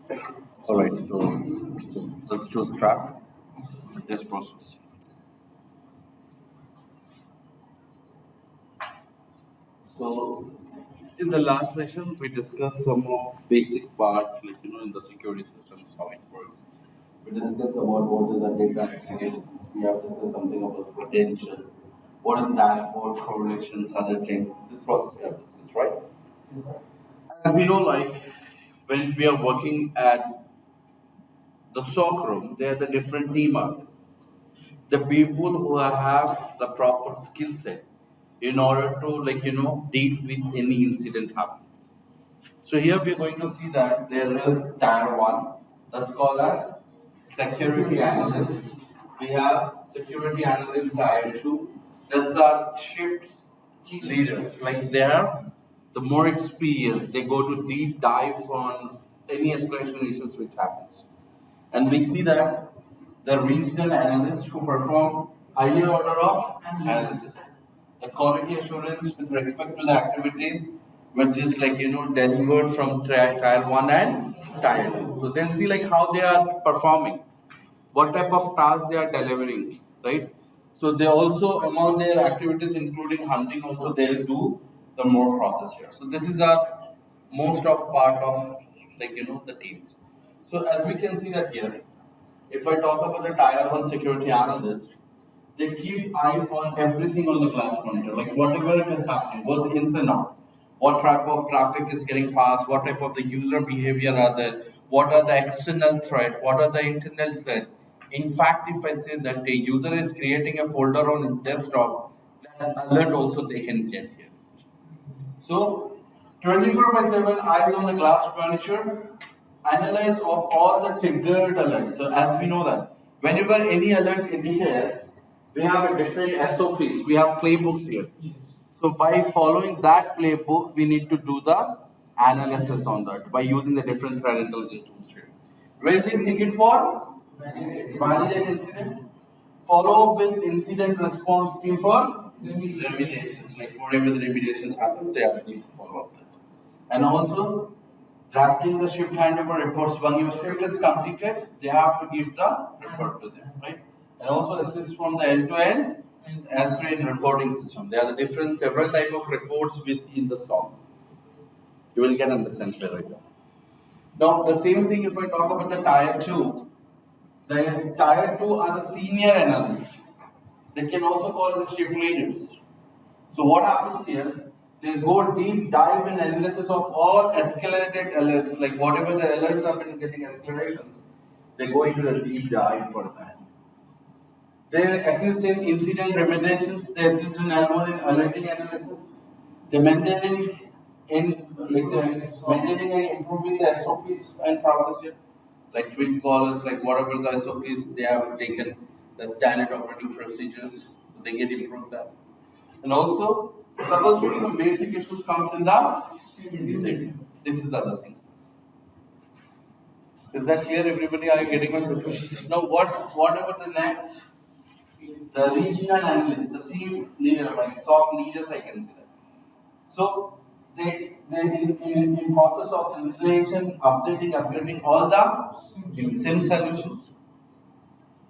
All right, so let's just start this process. So, in the last session, we discussed some of basic parts, like in the security systems, how it works. We discussed about what is the data aggregations. We have discussed something about potential. What is dashboard, correlations, other things. This process we have discussed, right? And we know, like, when we are working at the SOC room, there are the different team out there. The people who have the proper skill set in order to deal with any incident happens. So here we are going to see that there is tier 1, that's called as security analyst. We have security analyst tier 2, that's our shift leaders. Like they are the more experienced, they go to deep dive on any escalation issues which happens. And we see that the regional analysts who perform higher order of analysis, the quality assurance with respect to the activities which is delivered from tier 1 and tier 2. So they'll see like how they are performing, what type of tasks they are delivering, right? So they also among their activities including hunting also they'll do the more process here. So this is our most of part of the teams. So as we can see that here, if I talk about the tier 1 security analyst, they keep eye on everything on the glass monitor, like whatever it is happening, what's ins and out, what type of traffic is getting passed, what type of the user behavior are there, what are the external threat, what are the internal threat. In fact, if I say that a user is creating a folder on his desktop, that alert also they can get here. So 24 by 7 eyes on the glass furniture, analyze of all the triggered alerts. So as we know that whenever any alert indicates, we have a different SOPs, we have playbooks here. So by following that playbook, we need to do the analysis on that by using the different threat intelligence tools here. Raising ticket for validate incident, follow up with incident response team for remediations. Like whatever the remediations happens, they are need to follow up that. And also drafting the shift handover reports. When your shift is completed, they have to give the report to them, right? And also assist from the end-to-end and L3 in reporting system. There are the different several type of reports we see in the SOC. You will get understand right now. Now the same thing if I talk about the tier 2. The tier 2 are the senior analysts. They can also call as shift leaders. So what happens here? They go deep dive in analysis of all escalated alerts, like whatever the alerts have been getting escalations, they go into the deep dive for that. They assist in incident remediations, they assist in L1 in alerting analysis, they maintaining maintaining and improving the SOPs and process here, like twin calls, like whatever the SOPs they have taken, the standard operating procedures, so they get improved that. And also, troubleshooting some basic issues comes in the this is the other things. Is that clear, everybody? Are you getting my question? Now, what about the next? The regional analyst, the team leader, like SOC leaders, I can say that. So they in process of installation, updating, upgrading all the SIEM solutions,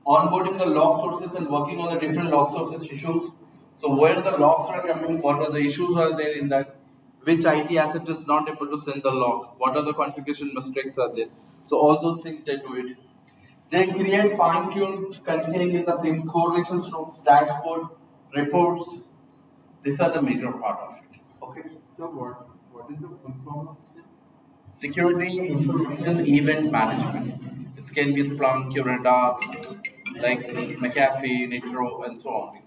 onboarding the log sources and working on the different log sources issues. So where the logs are coming, what are the issues are there in that, which IT asset is not able to send the log, what are the configuration mistakes are there. So all those things they do it. They create fine-tuned content in the same correlations rooms, dashboard, reports. These are the major part of it. Okay. So what is the full form of SIEM? Security Information Event Management. It can be SPLUNK, QRADAR, like McAfee, Nitro, and so on.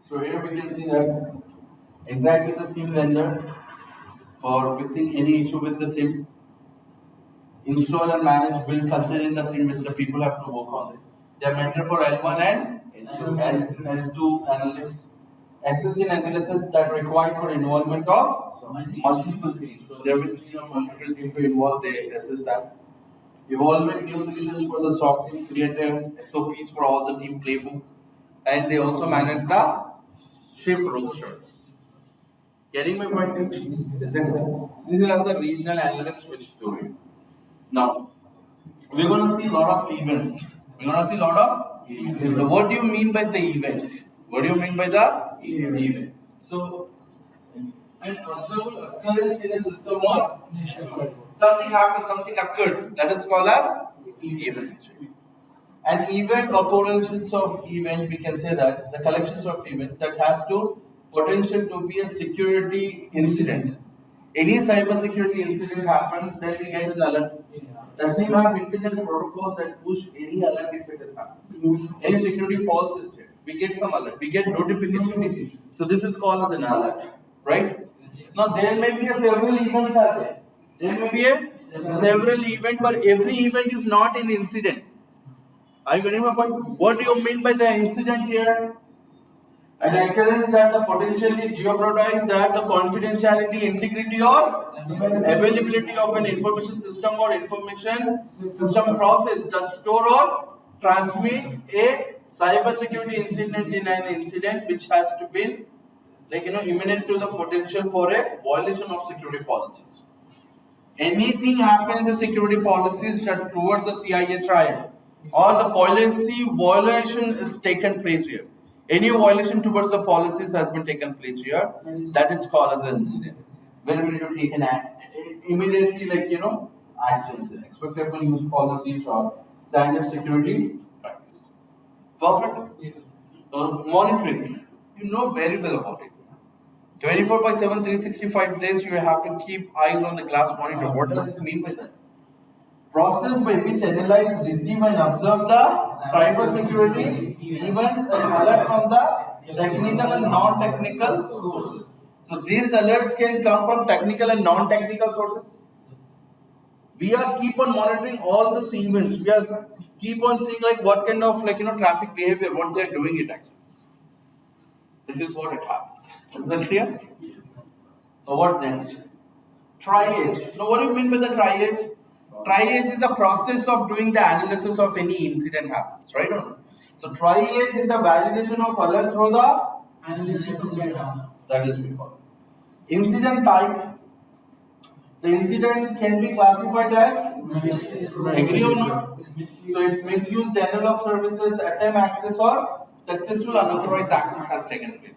So here we can see that interact with the SIEM vendor for fixing any issue with the SIEM. Install and manage build contain the SIEM which the people have to work on it. They are mentored for L1 and L2 analysts. Assist in analysis that required for involvement of multiple things. So there is multiple team to involve, they assist that. Evolving new solutions for the SOC team, create SOPs for all the team playbook, and they also manage the shift rosters. Getting my point? These are the regional analysts which do it. Now, we're going to see a lot of events. We're going to see a lot of events. Now, what do you mean by the event? What do you mean by the event? So, an observable occurrence in a system or something happened, something occurred. That is called as event. An event or correlations of event, we can say that the collections of events that has to potential to be a security incident. Any cyber security incident happens, then we get an alert. The same have internal protocols that push any alert if it has happened. Any security false system, we get some alert, we get notification. So this is called as an alert, right? Now there may be a several events are there. There may be a several event, but every event is not an incident. Are you getting my point? What do you mean by the incident here? An occurrence that the potentially jeopardize that the confidentiality, integrity or availability of an information system or information system process that store or transmit a cyber security incident in an incident which has to be imminent to the potential for a violation of security policies. Anything happens in security policies that towards the CIA trial or the policy violation is taken place here. Any violation towards the policies has been taken place here. That is called as an incident. Where we need to take an immediately actions, expectable use policies or standard security practices. Perfect. Yes. Monitoring. You know very well about it. 24/7, 365 days you have to keep eyes on the glass monitor. What does it mean by that? Process by which analyze, receive and observe the cyber security events and alert from the technical and non-technical sources. So these alerts can come from technical and non-technical sources. We are keep on monitoring all these events. We are keep on seeing what kind of traffic behavior, what they are doing it actually. This is what it happens. Is that clear? So what next? Triage. Now what do you mean by the triage? Triage is the process of doing the analysis of any incident happens, right or not? So triage is the validation of alert through the analysis of data. That is before. Incident type. The incident can be classified as agree or not. So it misuse denial of services, attempt access or successful unauthorized access has taken place.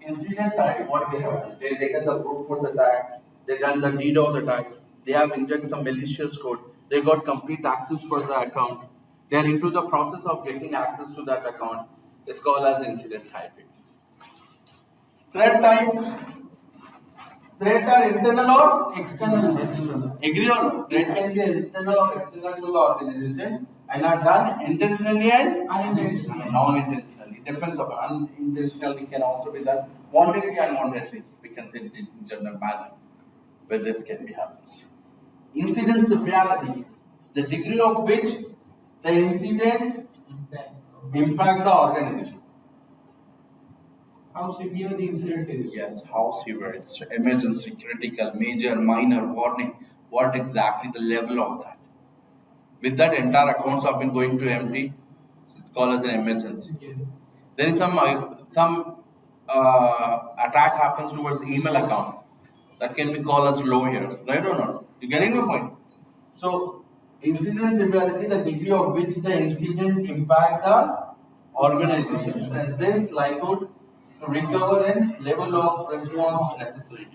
Incident type, what they have done. They taken the brute force attack, they done the DDoS attack, they have injected some malicious code, they got complete access for the account, they are into the process of getting access to that account. It's called as incident typing. Threat type. Threat are internal or external? Agree or not? Threat can be internal or external to the organization and are done intentionally and non-intentionally. Depends upon unintentionally can also be done wantedly and unwantedly. We can say it in general manner where this can be happens. Incident severity, the degree of which the incident impact the organization. How severe the incident is? Yes, how severe it's emergency, critical, major, minor, warning. What exactly the level of that? With that, entire accounts have been going to empty. It's called as an emergency. Yes. There is some attack happens towards the email account. That can be called as low here, right or not? You getting my point? So, incident severity, the degree of which the incident impact the organizations, and this likelihood to recover and level of response necessary.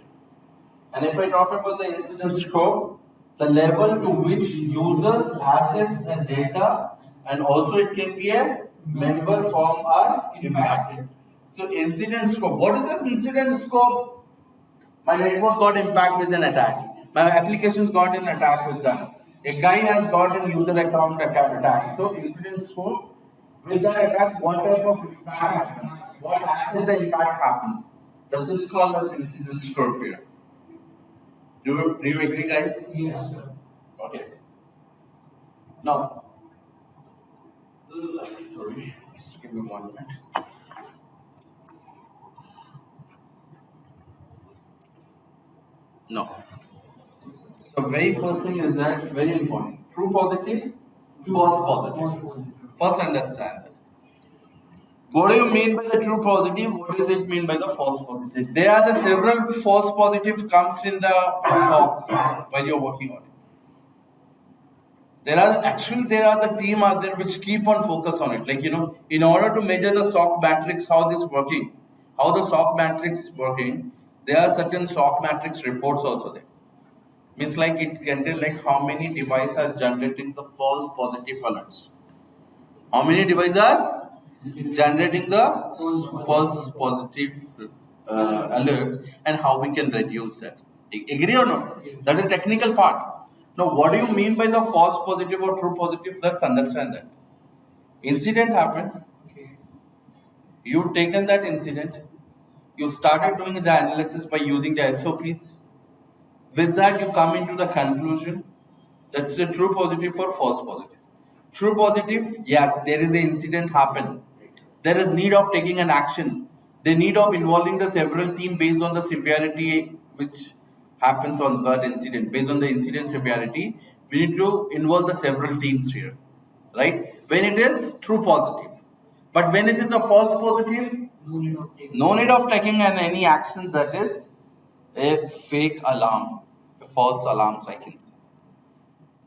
And if I talk about the incident scope, the level to which users, assets and data, and also it can be a member firm are impacted. So incident scope, what is this incident scope? My network got impacted with an attack. My applications got an attack with them. A guy has got an user account attack. So incident scope, with that attack, what type of impact happens? What asset the impact happens? That is called as incident scope here. Do you agree, guys? Yes, sir. Okay. Now, sorry, just give me 1 minute. No. So very first thing is that very important. True positive, false positive. First understand that. What do you mean by the true positive? What does it mean by the false positive? There are the several false positive comes in the SOC while you're working on it. There are the team out there which keep on focus on it. Like in order to measure the SOC matrix, how the SOC matrix working, there are certain SOC matrix reports also there. Means like it can tell like how many devices are generating the false positive alerts. How many devices are generating the false positive alerts, and how we can reduce that. Agree or not? That is technical part. Now, what do you mean by the false positive or true positive? Let's understand that. Incident happened. You taken that incident. You started doing the analysis by using the SOPs. With that, you come into the conclusion. That's the true positive or false positive. True positive, yes, there is an incident happen. There is need of taking an action. The need of involving the several team based on the severity which happens on that incident. Based on the incident severity, we need to involve the several teams here, right? When it is true positive, but when it is a false positive, no need of taking any action. That is a fake alarm, a false alarms, I can say.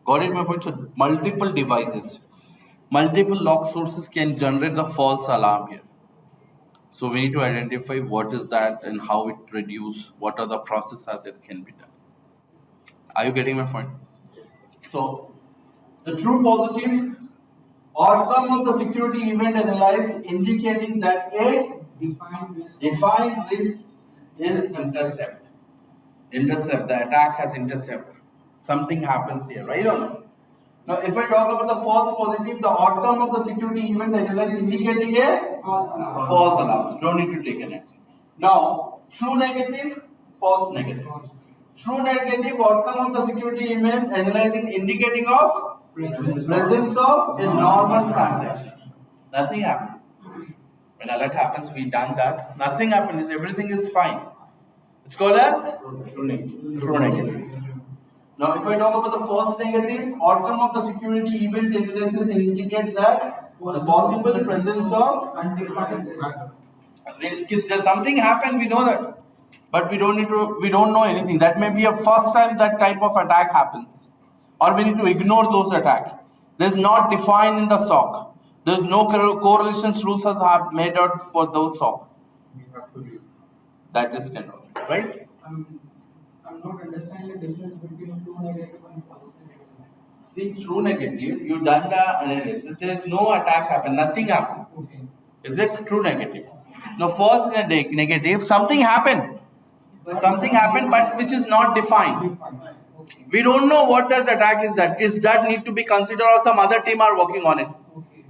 Got it, my point? So multiple devices, multiple log sources can generate the false alarm here. So we need to identify what is that and how it reduce, what are the processes that can be done. Are you getting my point? So the true positive outcome of the security event analysis indicating that a defined risk is intercept. Intercept, the attack has intercept. Something happens here, right or not? Now, if I talk about the false positive, the outcome of the security event analysis indicating a false alarm. Don't need to take an action. Now, true negative, false negative. True negative outcome of the security event analyzing indicating of presence of a normal transaction. Nothing happened. When alert happens, we done that. Nothing happens. Everything is fine. It's called as true negative. Now, if I talk about the false negative, outcome of the security event analysis indicate that the possible presence of risk is there. Something happened, we know that, but we don't know anything. That may be a first time that type of attack happens, or we need to ignore those attacks. There's not defined in the SOC. There's no correlations rules as have made out for those SOC. We have to leave. That is kind of it, right? I'm not understanding the difference between true negative and false negative. See, true negative, you done the analysis, there is no attack happen, nothing happened. Okay. Is it true negative? Now, false negative, something happened. Something happened, but which is not defined. We don't know what does the attack is that. Is that need to be considered, or some other team are working on it? Okay.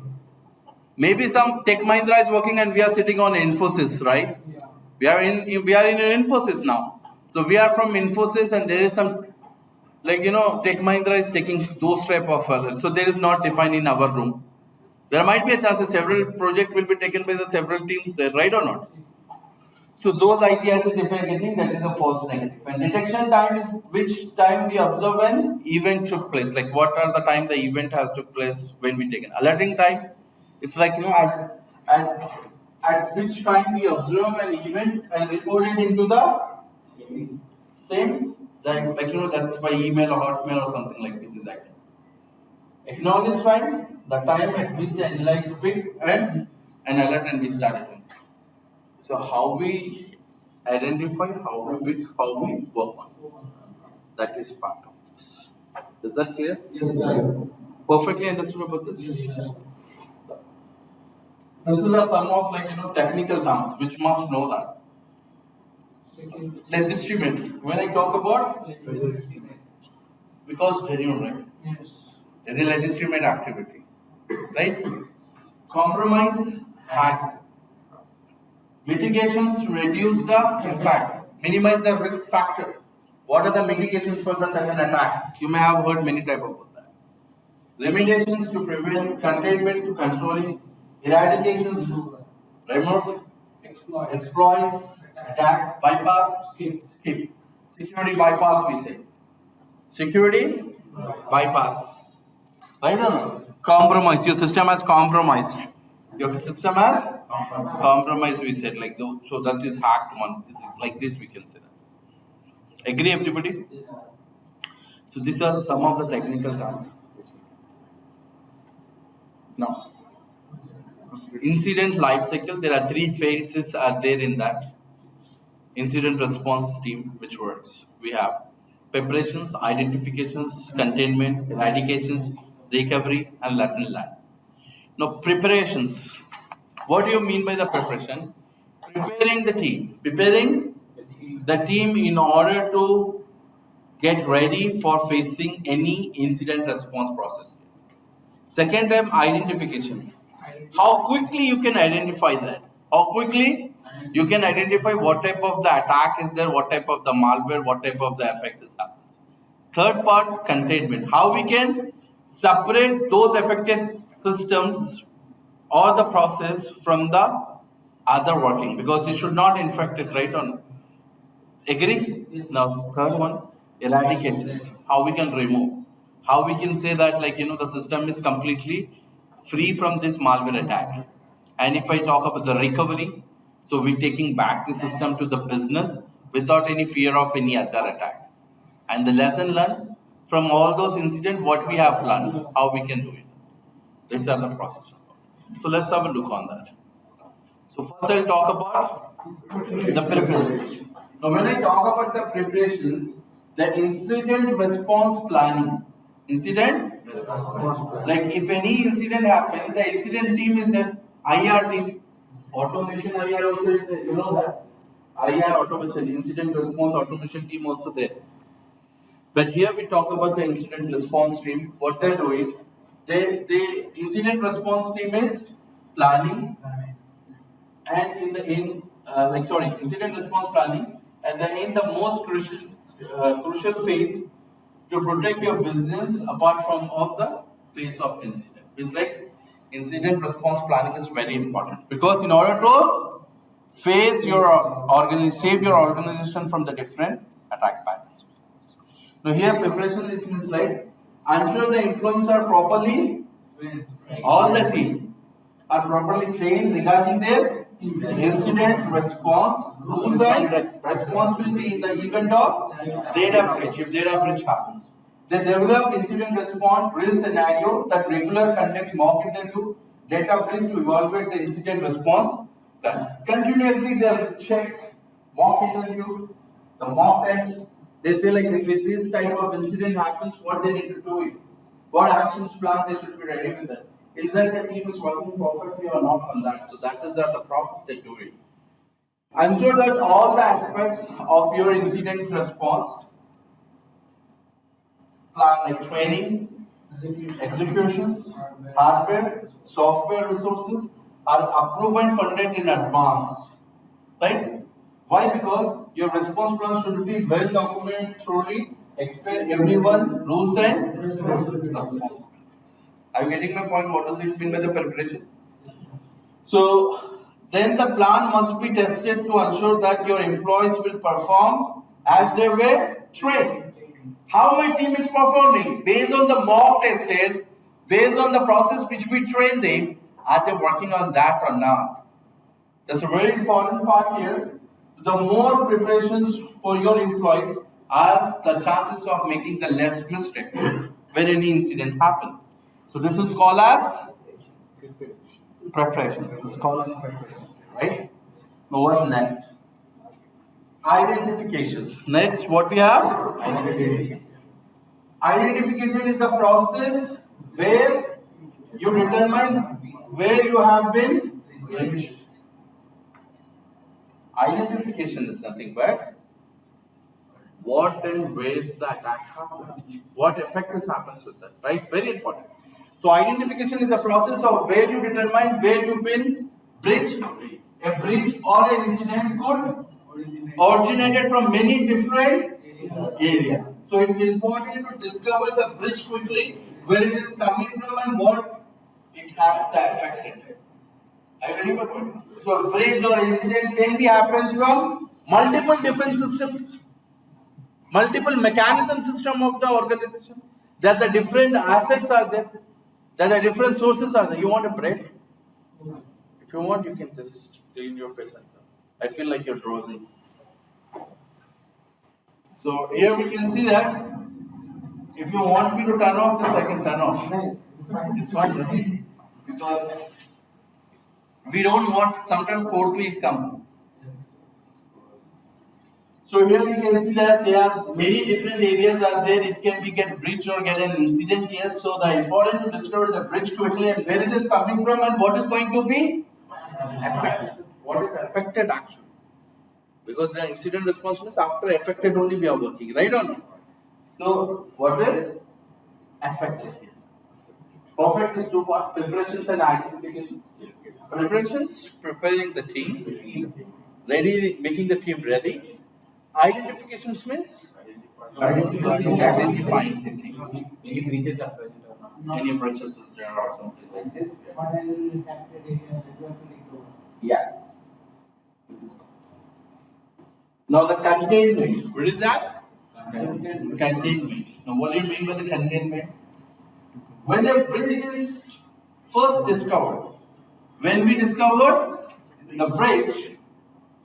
Maybe some Tech Mahindra is working and we are sitting on Infosys, right? Yeah. We are in Infosys now. So we are from Infosys, and there is some, like Tech Mahindra is taking those type of alerts. So there is not defined in our room. There might be a chance that several project will be taken by the several teams there, right or not? So those ideas if we are getting, that is a false negative. And detection time is which time we observe when event took place. Like what are the time the event has took place when we take an alerting time. It's like at which time we observe an event and report it into the same, like that's by email or hotmail or something like which is active. Acknowledge time, the time at which the analyze pick and an alert and we started. So how we identify, how we work on it. That is part of this. Is that clear? Yes, sir. Perfectly understood about this? Yes, sir. This is a sum of technical terms which must know that. Legitimate. When I talk about because genuine, right? Yes. It's a legitimate activity, right? Compromise act. Mitigations to reduce the impact, minimize the risk factor. What are the mitigations for the certain attacks? You may have heard many types of that. Remediations to prevent, containment to controlling, eradications to remove, exploit, attacks, bypass, skip. Security bypass, we say. Security bypass. Right or no? Compromise. Your system has compromised. Your system has Compromise we said like so that is hacked one. Is it like this we can say that. Agree everybody? So these are some of the technical terms. Now, incident life cycle. There are 3 phases are there in that. Incident response team which works. We have preparations, identifications, containment, eradications, recovery, and lesson learned. Now preparations. What do you mean by the preparation? Preparing the team. Preparing the team in order to get ready for facing any incident response process. Second time, identification. How quickly you can identify that? How quickly you can identify what type of the attack is there, what type of the malware, what type of the effect is happens. Third part, containment. How we can separate those affected systems or the process from the other working, because it should not infect it, right? On agree? Now third one, eradications. How we can remove. How we can say that the system is completely free from this malware attack. And if I talk about the recovery, so we're taking back the system to the business without any fear of any other attack. And the lesson learned from all those incidents, what we have learned, how we can do it. These are the process. So let's have a look on that. So first I'll talk about the preparation. Now when I talk about the preparations, the incident response planning. Incident response. Like if any incident happens, the incident team is the IR team. Automation IR also is there, you know that. IR automation, incident response automation team also there. But here we talk about the incident response team. What they do it, the incident response team is planning, and in the incident response planning, and then in the most crucial phase to protect your business apart from of the phase of incident. It's like incident response planning is very important, because in order to save your organization from the different attack patterns. Now here preparation is means like ensure the employees are properly, all the team are properly trained regarding their incident response rules and responsibility in the event of data breach. If data breach happens, they develop incident response drill scenario that regular conduct mock interview data breach to evaluate the incident response plan. Continuously they check mock interviews, the mock test. They say like if this type of incident happens, what they need to do it, what actions plan they should be ready with it. Is that the team is working perfectly or not on that? So that is the process they do it. Ensure that all the aspects of your incident response plan, like training, executions, hardware, software resources, are approved and funded in advance. Right? Why? Because your response plan should be well documented, thoroughly, explain everyone, rules and responsibilities. Are you getting my point? What does it mean by the preparation? So then the plan must be tested to ensure that your employees will perform as they were trained. How my team is performing based on the mock tested, based on the process which we train them, are they working on that or not? That's a very important part here. The more preparations for your employees are the chances of making the less mistakes when any incident happens. So this is called as preparation. This is called as preparations, right? Now what next? Identifications. Next, what we have? Identification. Identification is the process where you determine where you have been breached. Identification is nothing but what and where the attack happens, what effect happens with that, right? Very important. So identification is a process of where you determine where you've been breached. A breach or an incident could originate from many different areas. So it's important to discover the breach quickly, where it is coming from and what it has the effect in it. I remember. So breach or incident can be happens from multiple different systems, multiple mechanism system of the organization. That the different assets are there, that the different sources are there. You want a break? If you want, you can just clean your face and come. I feel like you're drowsing. So here we can see that if you want me to turn off this, I can turn off. It's fine, right? Because we don't want, sometimes forcefully it comes. So here you can see that there are many different areas are there. It can be get breached or get an incident here. So the important to discover the breach quickly and where it is coming from and what is going to be affected. What is affected actually? Because the incident response means after affected only we are working, right or not? So what is affected here? Perfect is two parts, preparations and identification. Preparations, preparing the team, ready, making the team ready. Identifications means identifying the things. Any breaches are present or not? Any breaches is there or something like this. What impacted area that you have to recover? Yes. This is now the containment. What is that? Containment. Now what do you mean by the containment? When a breach is first discovered, when we discovered the breach,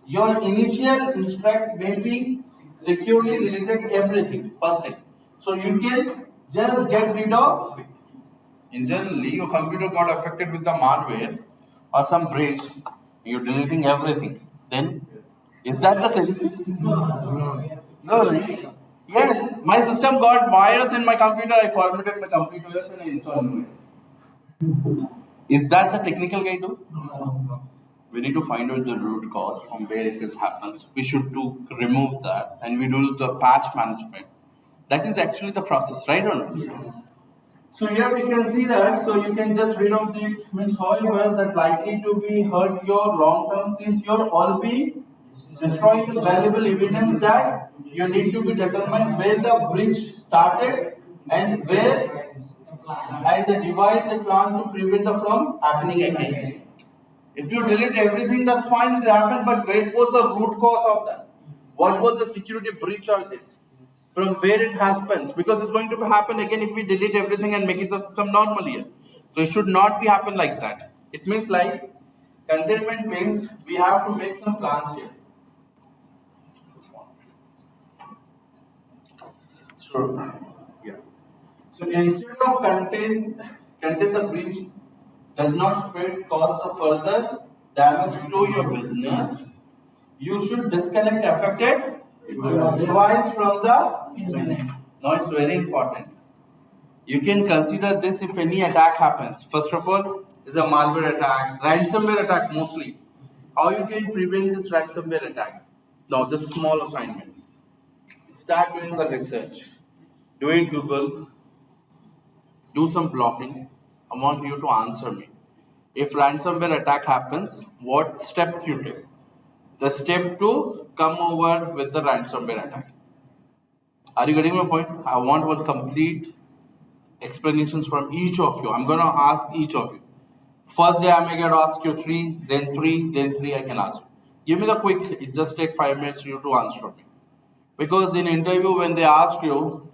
your initial instruct may be security related everything, first thing. So you can just get rid of, in generally your computer got affected with the malware or some breach, you're deleting everything. Then, is that the solution? No, right? Yes, my system got virus in my computer, I formatted my computer and I installed it. Is that the technical guide too? We need to find out the root cause from where it happens. We should do remove that and we do the patch management. That is actually the process, right or not? Yes. So here we can see that, so you can just read out it means however that likely to be hurt your long term since you're all be destroying the valuable evidence that you need to be determined where the breach started and where and the device and plan to prevent it from happening again. If you delete everything, that's fine, it happened, but where was the root cause of that? What was the security breach of it? From where it happens? Because it's going to happen again if we delete everything and make it the system normal here. So it should not be happen like that. It means like containment means we have to make some plans here. So yeah. So instead of contain the breach does not spread cause the further damage to your business, you should disconnect affected device from the internet. Now it's very important. You can consider this if any attack happens. First of all, is a malware attack, ransomware attack mostly. How you can prevent this ransomware attack? Now this small assignment. Start doing the research. Do it Google. Do some blocking. I want you to answer me. If ransomware attack happens, what steps you take? The step to come over with the ransomware attack. Are you getting my point? I want one complete explanations from each of you. I'm going to ask each of you. First day I may get asked you 3, then 3, then 3 I can ask you. Give me the quick, it just take 5 minutes for you to answer me. Because in interview when they ask you,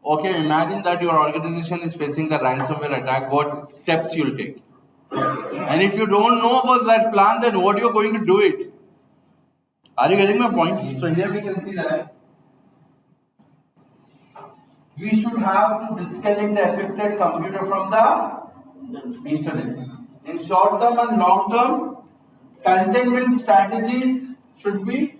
okay, imagine that your organization is facing the ransomware attack, what steps you'll take? And if you don't know about that plan, then what you're going to do it? Are you getting my point? So here we can see that we should have to disconnect the affected computer from the internet. In short term and long term, containment strategies should be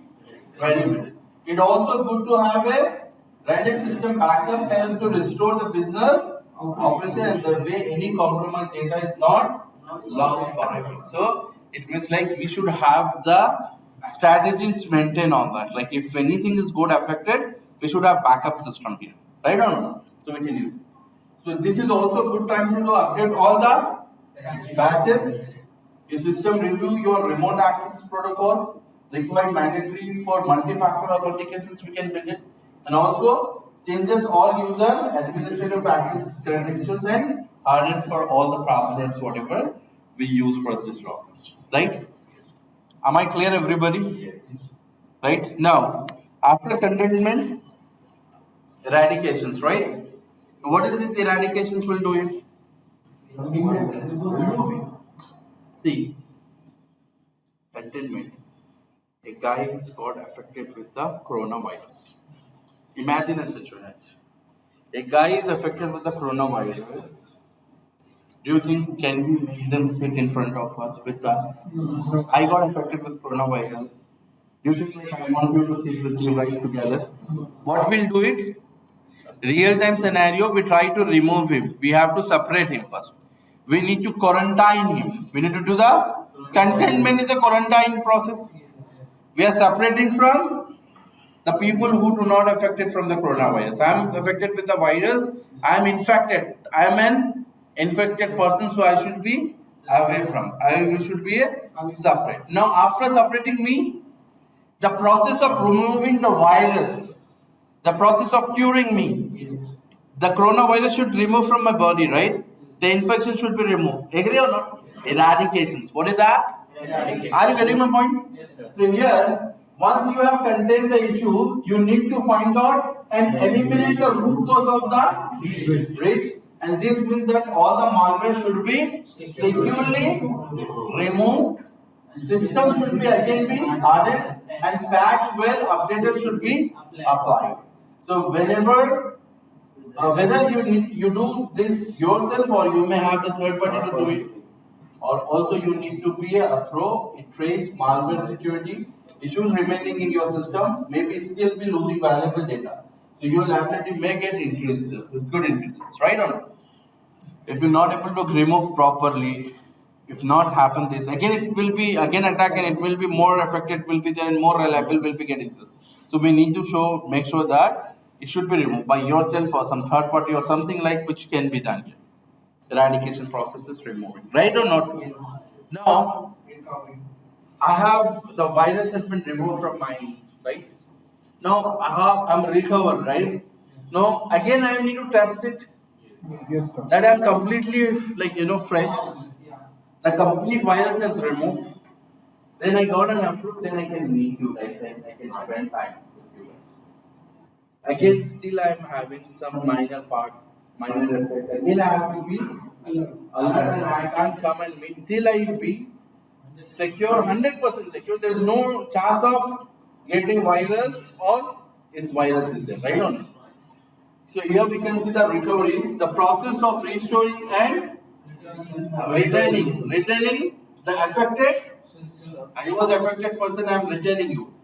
very good. It's also good to have a rented system backup help to restore the business operation and the way any compromised data is not lost forever. So it means like we should have the strategies maintained on that. Like if anything is good affected, we should have backup system here. Right or not? So we can use. So this is also a good time to update all the batches. Your system review your remote access protocols required mandatory for multi-factor authentications we can build it. And also changes all user administrative access credentials and harden for all the passwords whatever we use for this login. Right? Am I clear everybody? Yes. Right? Now, after containment, eradications, right? What is this eradications will do it? See, Containment, a guy is got affected with the coronavirus. Imagine a situation. A guy is affected with the coronavirus. Do you think can we make them sit in front of us with us? I got affected with coronavirus. Do you think like I want you to sit with you guys together? What we'll do it? Real time scenario, we try to remove him. We have to separate him first. We need to quarantine him. We need to do the containment is a quarantine process. We are separating from the people who do not affected from the coronavirus. I am affected with the virus. I am infected. I am an infected person, so I should be away from. I should be separate. Now, after separating me, the process of removing the virus, the process of curing me, the coronavirus should remove from my body, right? The infection should be removed. Agree or not? Eradications. What is that? Eradication. Are you getting my point? Yes, sir. So here, once you have contained the issue, you need to find out and eliminate the root cause of the breach. And this means that all the malware should be securely removed. System should be again be added and patch well updated should be applied. So whenever whether you do this yourself or you may have the third party to do it, or also you need to be a thorough, trace malware security issues remaining in your system, maybe still be losing valuable data. So your liability may get increased, good increases, right or not? If you're not able to remove properly, if not happen this, again it will be again attack and it will be more affected, will be there and more reliable will be getting this. So we need to make sure that it should be removed by yourself or some third party or something like which can be done here. Eradication process is removing, right or not? Now, I have the virus has been removed from my right. Now I'm recovered, right? Now again I need to test it. That I'm completely fresh. The complete virus has removed. Then I got an approved. Then I can meet you guys and I can spend time with you guys. Again, still I'm having some minor effect. Again, I have to be alert and I can't come and meet till I be secure, 100% secure. There is no chance of getting virus or its virus is there, right or not? So here we can see the recovery, the process of restoring and retaining the affected. I was affected person. I am retaining you.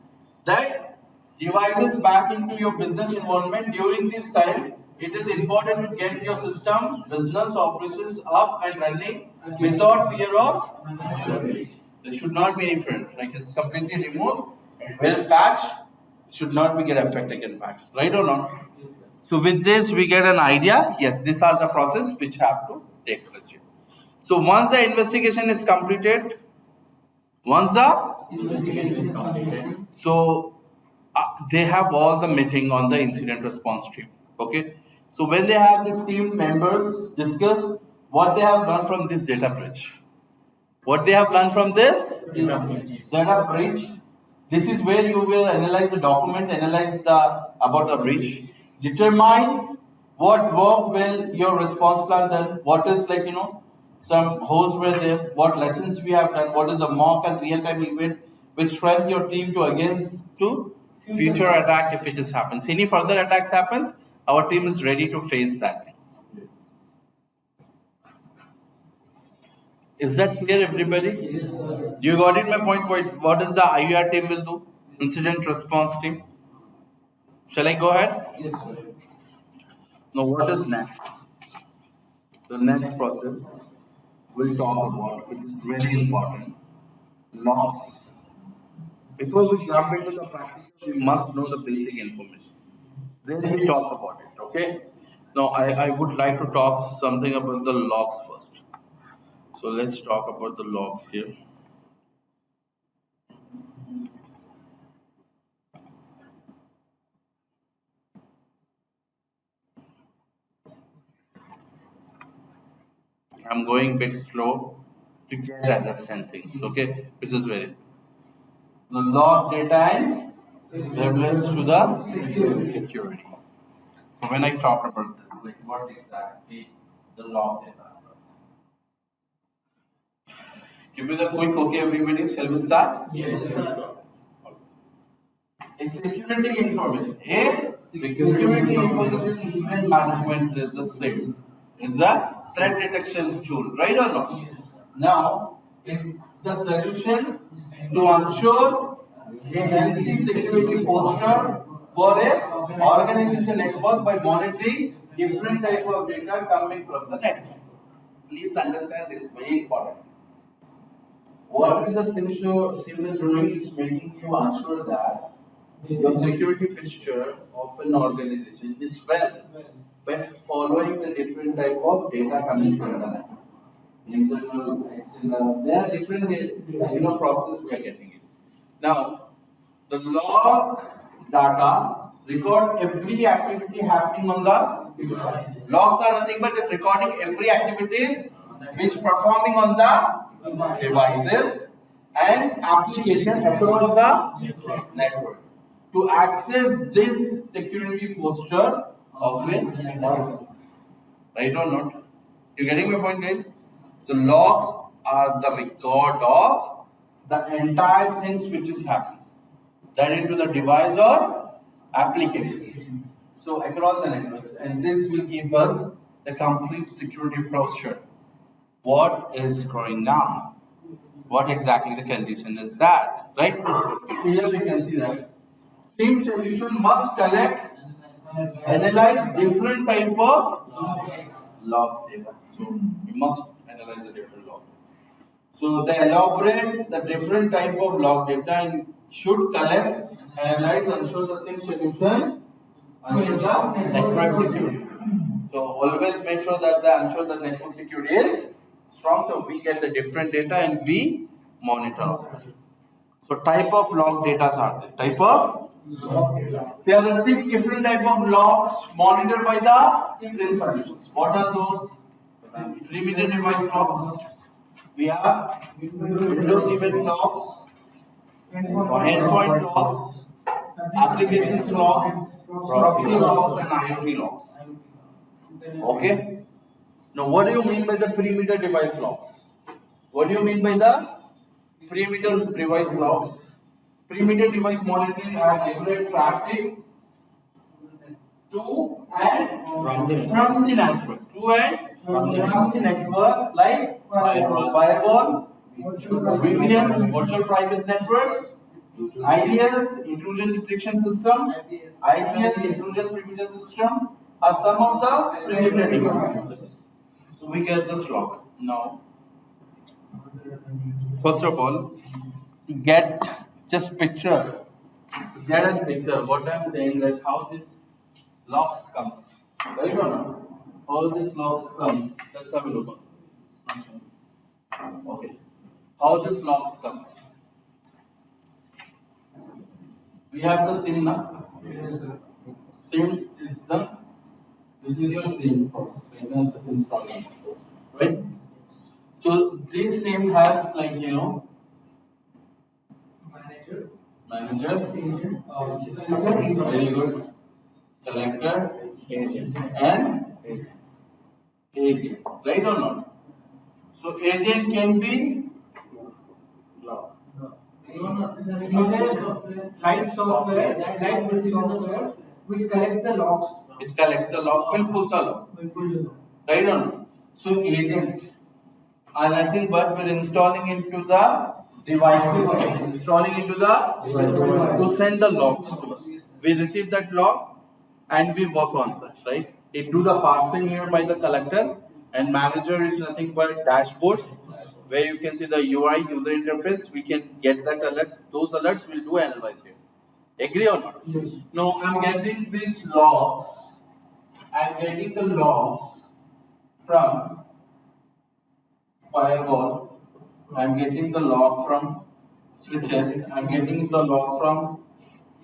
That devices back into your business environment during this time. It is important to get your system, business operations up and running without fear of. There should not be any fear. Like it's completely removed. Well patched. Should not be get affected again patched. Right or not? So with this we get an idea. Yes, these are the process which have to take place here. So once the investigation is completed, so they have all the meeting on the incident response team. Okay. So when they have this team members discuss what they have learned from this data breach. What they have learned from this data breach. This is where you will analyze the document, analyze about the breach, determine what worked well, your response plan done, what is some holes were there, what lessons we have done, what is the mock and real-time event which strengthen your team to against to future attack if it just happens. Any further attacks happens, our team is ready to face that things. Is that clear, everybody? Yes, sir. You got it, my point? What is the IUR team will do? Incident response team. Shall I go ahead? Yes, sir. Now, what is next? The next process we'll talk about, which is very important, logs. Before we jump into the practical, we must know the basic information. Then we talk about it, okay? Now, I would like to talk something about the logs first. So let's talk about the logs here. I'm going a bit slow to get understand things, okay? Which is very the log data and relevance to the security. So when I talk about this, like what exactly the log data are. Give me the quick okay, everybody. Shall we start? Yes, sir. A security information. A security information event management is the same. Is the threat detection tool, right or not? Yes. Now, it's the solution to ensure a healthy security posture for a organization network by monitoring different type of data coming from the network. Please understand this, very important. What is the SIEM is doing is making you ensure that your security posture of an organization is well by following the different type of data coming from the network. Internal, external, there are different processes we are getting it. Now, the log data record every activity happening on the device. Logs are nothing but it's recording every activities which performing on the devices and application across the network. To access this security posture of a network. Right or not? You getting my point, guys? So logs are the record of the entire things which is happening. That into the device or applications. So across the networks, and this will give us the complete security posture. What is going on? What exactly the condition is that? Right? Here we can see that SIEM solution must collect, analyze different type of logs data. So we must analyze the different log. So they elaborate the different type of log data and should collect, analyze, ensure the SIEM solution, ensure the network security. So always make sure that the ensure the network security is strong. So we get the different data and we monitor. So type of log data are there. Type of there are 6 different type of logs monitored by the SIEM solutions. What are those? Perimeter device logs. We have Windows event logs, endpoint logs, applications logs, proxy logs, and IoT logs. Okay. Now, what do you mean by the perimeter device logs? What do you mean by the perimeter device logs? Perimeter device monitoring and regulate traffic to and from the network. To and from the network, like firewall, VPNs, virtual private networks, IDS, intrusion detection system, IPS, intrusion prevention system, are some of the perimeter devices. So we get this log. Now, first of all, get just picture. Get a picture. What I'm saying that how this logs comes. Right or not? All these logs comes. Let's have a look. Okay. How this logs comes. We have the SIEM now. SIEM is the this is your SIEM process, maintenance installing process, right? So this SIEM has like manager, very good, collector, and agent, right or not? So agent can be Light software, light built software, which collects the logs. Which collects the log, will push the log. Right or not? So agent are nothing but we're installing into the device. Installing into the to send the logs to us. We receive that log and we work on that, right? It do the parsing here by the collector, and manager is nothing but dashboards where you can see the UI user interface. We can get that alerts. Those alerts will do analyze here. Agree or not? Yes. No, I'm getting these logs. I'm getting the logs from firewall. I'm getting the log from switches. I'm getting the log from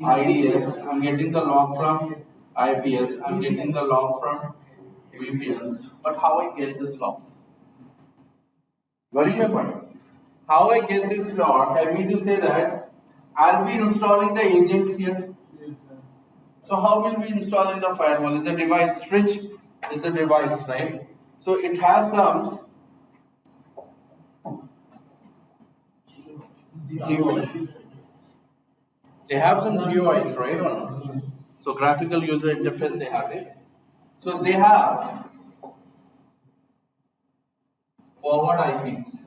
IDS. I'm getting the log from IPS. I'm getting the log from VPNs. But how I get these logs? What is my point? How I get this log? I mean to say that are we installing the agents here? Yes, sir. So how will we install in the firewall? Is a device switch? Is a device, right? So it has some GUI. They have some GUIs, right? Or not? So graphical user interface, they have it. So they have forward IPs.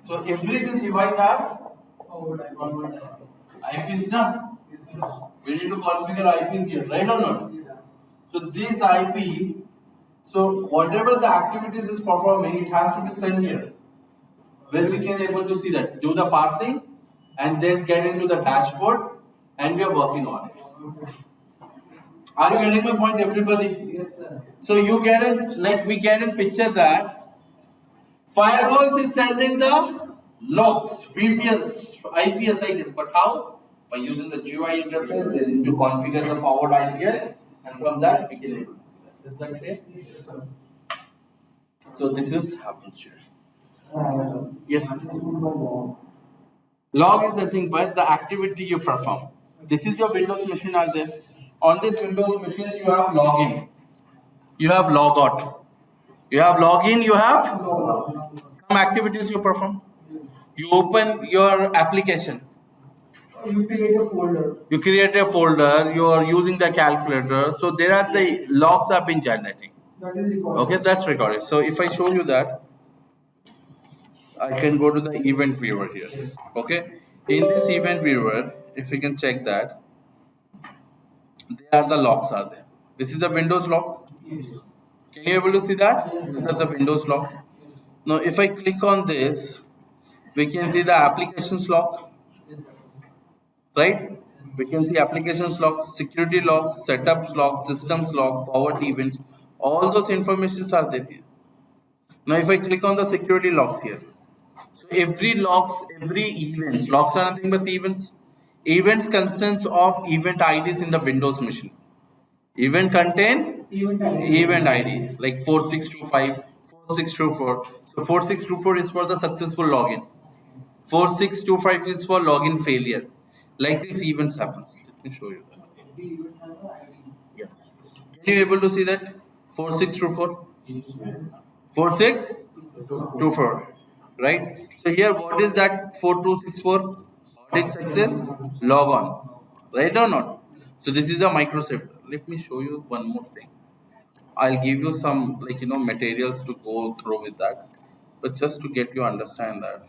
So every device have IPs, na? We need to configure IPs here, right or not? So this IP, so whatever the activities is performing, it has to be sent here. Where we can able to see that, do the parsing, and then get into the dashboard, and we are working on it. Are you getting my point, everybody? Yes, sir. So you get in, like we get in picture that firewalls is sending the logs, VPNs, IPS IDs, but how? By using the GUI interface, they need to configure the forward IPS, and from that we can able to see that. Is that clear? Yes, sir. So this is happens here. Yes. Log is nothing but the activity you perform. This is your Windows machine are there. On this Windows machines you have login, you have logout, you have login, you have some activities you perform. You open your application, You create a folder. you create a folder, you are using the calculator. So there are the logs have been generating. That is recorded. Okay, that's recorded. So if I show you that, I can go to the event viewer here. Okay, in this event viewer, if you can check that, there are the logs are there. This is the Windows log. Yes. Can you able to see that? This is the Windows log. Now if I click on this, we can see the applications log, Yes, sir. right? We can see applications log, security log, setups log, systems log, forward events. All those informations are there here. Now if I click on the security logs here, so every log, every event, logs are nothing but events. Events consists of event IDs in the Windows machine. Event contain event ID like 4625, 4624. So 4624 is for the successful login. 4625 is for login failure. Like this events happens. Let me show you that. Every event has an ID. Yes. Can you able to see that? 4624? 4624. Right? So here what is that 4264? Audit success, log on. Right or not? So this is a microservice. Let me show you one more thing. I'll give you some materials to go through with that. But just to get you understand that.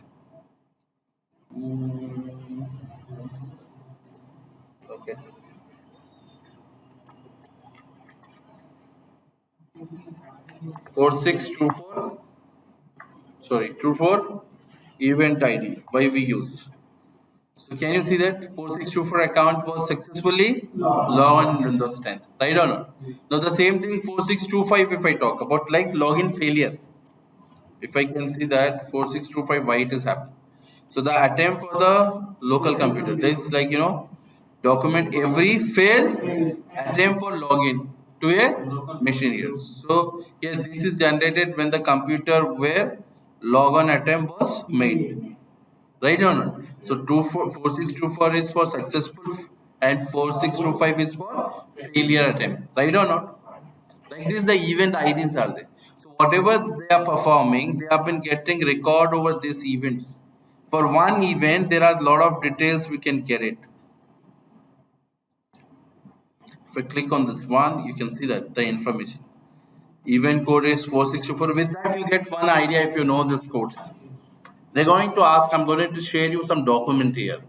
Okay. Four six two four. Sorry, 24 event ID. Why we use? So can you see that 4624 account was successfully logged on Windows 10, right or not? Now the same thing 4625 if I talk about like login failure. If I can see that 4625 why it is happening. So the attempt for the local computer, there is document every failed attempt for login to a machine here. So here this is generated when the computer where logon attempt was made. Right or not? So 4624 is for successful and 4625 is for failure attempt. Right or not? Like this, the event IDs are there. So whatever they are performing, they have been getting record over this event. For one event, there are a lot of details we can get it. If I click on this one, you can see that the information. Event code is 4624. With that, you get one idea if you know this code. They're going to ask, I'm going to share you some document here.